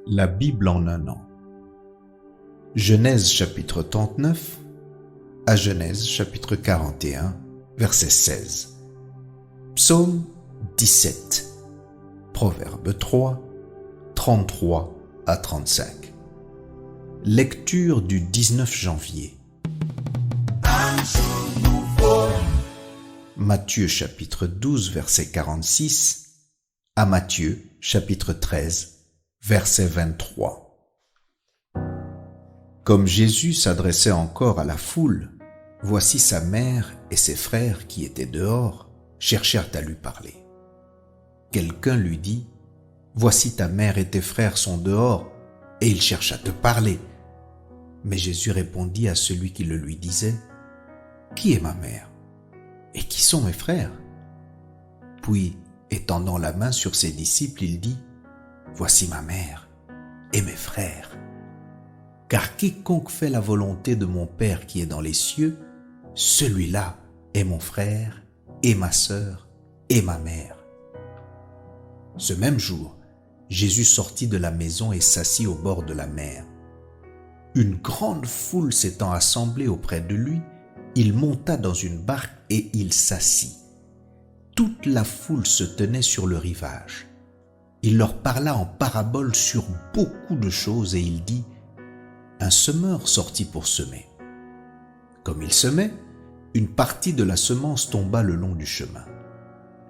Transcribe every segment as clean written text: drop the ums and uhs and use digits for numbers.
La Bible en un an. Genèse chapitre 39 à Genèse chapitre 41, verset 16. Psaume 17. Proverbe 3, 33 à 35. Lecture du 19 janvier. Matthieu chapitre 12, verset 46 à Matthieu chapitre 13, verset 23. Comme Jésus s'adressait encore à la foule, voici sa mère et ses frères qui étaient dehors cherchèrent à lui parler. Quelqu'un lui dit, « Voici ta mère et tes frères sont dehors, et ils cherchent à te parler. » Mais Jésus répondit à celui qui le lui disait, « Qui est ma mère? Et qui sont mes frères? » Puis, étendant la main sur ses disciples, il dit, « Voici ma mère et mes frères. Car quiconque fait la volonté de mon Père qui est dans les cieux, celui-là est mon frère et ma sœur et ma mère. » Ce même jour, Jésus sortit de la maison et s'assit au bord de la mer. Une grande foule s'étant assemblée auprès de lui, il monta dans une barque et il s'assit. Toute la foule se tenait sur le rivage. Il leur parla en parabole sur beaucoup de choses et il dit, « Un semeur sortit pour semer. Comme il semait, une partie de la semence tomba le long du chemin.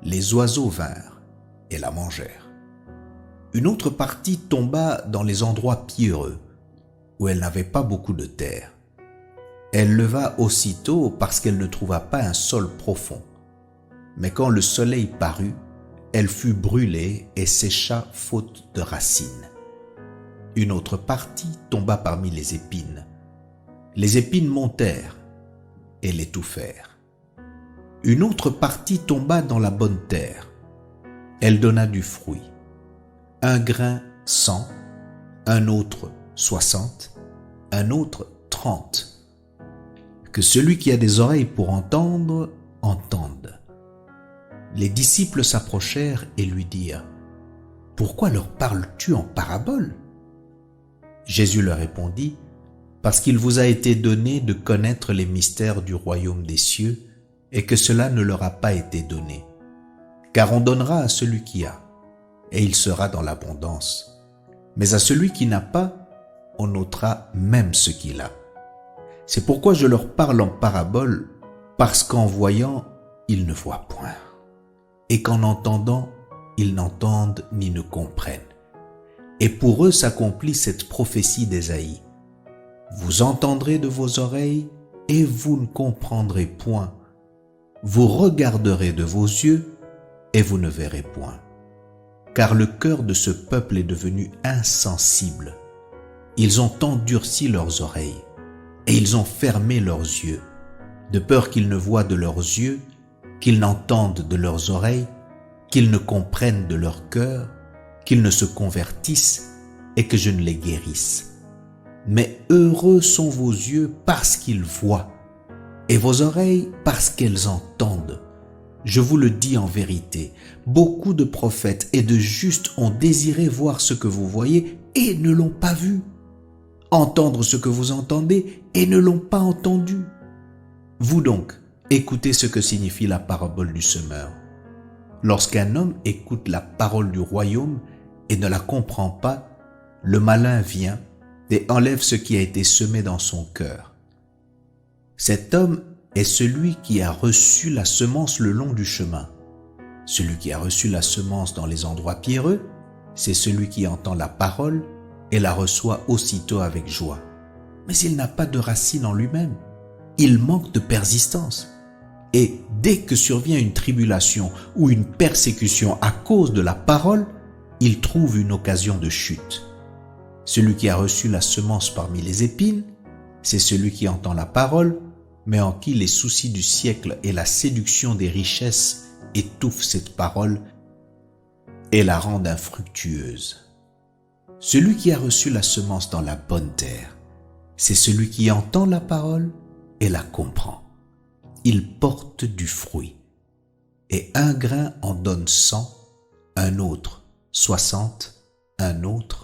Les oiseaux vinrent et la mangèrent. Une autre partie tomba dans les endroits pierreux, où elle n'avait pas beaucoup de terre. Elle leva aussitôt parce qu'elle ne trouva pas un sol profond. Mais quand le soleil parut, elle fut brûlée et sécha faute de racines. Une autre partie tomba parmi les épines. Les épines montèrent et l'étouffèrent. Une autre partie tomba dans la bonne terre. Elle donna du fruit. Un grain 100, un autre 60, un autre 30. Que celui qui a des oreilles pour entendre, entende. Les disciples s'approchèrent et lui dirent, « Pourquoi leur parles-tu en parabole ?» Jésus leur répondit, « Parce qu'il vous a été donné de connaître les mystères du royaume des cieux et que cela ne leur a pas été donné. Car on donnera à celui qui a, et il sera dans l'abondance. Mais à celui qui n'a pas, on ôtera même ce qu'il a. C'est pourquoi je leur parle en parabole, parce qu'en voyant, ils ne voient point. Et qu'en entendant, ils n'entendent ni ne comprennent. Et pour eux s'accomplit cette prophétie d'Ésaïe. Vous entendrez de vos oreilles et vous ne comprendrez point. Vous regarderez de vos yeux et vous ne verrez point. Car le cœur de ce peuple est devenu insensible. Ils ont endurci leurs oreilles et ils ont fermé leurs yeux, de peur qu'ils ne voient de leurs yeux, qu'ils n'entendent de leurs oreilles, qu'ils ne comprennent de leur cœur, qu'ils ne se convertissent et que je ne les guérisse. Mais heureux sont vos yeux parce qu'ils voient, et vos oreilles parce qu'elles entendent. Je vous le dis en vérité, beaucoup de prophètes et de justes ont désiré voir ce que vous voyez et ne l'ont pas vu, entendre ce que vous entendez et ne l'ont pas entendu. Vous donc, écoutez ce que signifie la parabole du semeur. Lorsqu'un homme écoute la parole du royaume et ne la comprend pas, le malin vient et enlève ce qui a été semé dans son cœur. Cet homme est celui qui a reçu la semence le long du chemin. Celui qui a reçu la semence dans les endroits pierreux, c'est celui qui entend la parole et la reçoit aussitôt avec joie. Mais il n'a pas de racine en lui-même. Il manque de persistance. Et dès que survient une tribulation ou une persécution à cause de la parole, il trouve une occasion de chute. Celui qui a reçu la semence parmi les épines, c'est celui qui entend la parole, mais en qui les soucis du siècle et la séduction des richesses étouffent cette parole et la rendent infructueuse. Celui qui a reçu la semence dans la bonne terre, c'est celui qui entend la parole et la comprend. Il porte du fruit, et un grain en donne 100, un autre 60, un autre